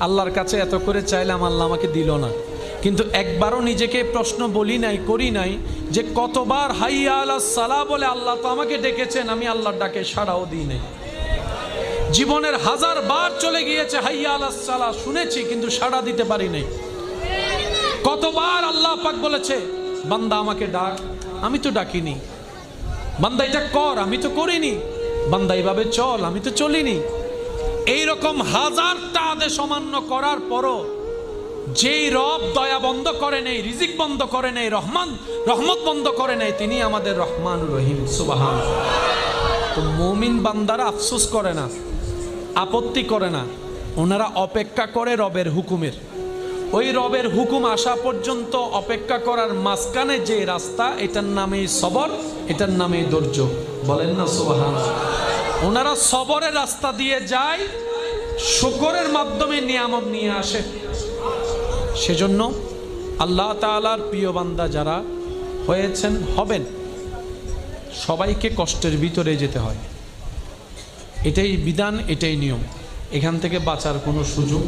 আল্লাহর কাছে এত করে চাইলাম, আল্লাহ আমাকে দিল না। কিন্তু একবারও নিজেকে প্রশ্ন বলি নাই, করি নাই যে কতবার হাইয়া আলাস সালাহ বলে আল্লাহ তো আমাকে ডেকেছেন, আমি আল্লাহর ডাকে সাড়াও দিই নাই। জীবনের 1000 বার চলে গিয়েছে হাইয়া আলাস সালাহ শুনেছি, কিন্তু সাড়া দিতে পারি নাই। কতবার আল্লাহ পাক বলেছে বান্দা আমাকে ডাক, আমি তো ডাকিনি। বান্দা এটা কর, আমি তো করিনি। বান্দা এইভাবে চল, আমি তো চলিনি। এইরকম 1000টা আদেশ অমান্য করার পরও যেই রব দয়া বন্ধ করে নেই, রিজিক বন্ধ করে নেই, রহমত বন্ধ করে নেই, তিনি আমাদের রহমানুর রহিম। সুবহানাল্লাহ। তো মুমিন বান্দারা আফসোস করে না, আপত্তি করে না, ওনারা অপেক্ষা করে রবের হুকুমের। ওই রবের হুকুম আসা পর্যন্ত অপেক্ষা করার মাঝখানে যে রাস্তা, এটার নামেই সবর, এটার নামেই ধৈর্য। বলেন না সুবহানাল্লাহ। ওনারা সবরের রাস্তা দিয়ে যায়, শুকরের মাধ্যমে নিয়ামত নিয়ে আসে। সেজন্য আল্লাহ তাআলার প্রিয় বান্দা যারা হয়েছেন, হবেন, সবাইকে কষ্টের ভিতরে যেতে হয়। এটাই বিধান, এটাই নিয়ম। এখান থেকে বাঁচার কোনো সুযোগ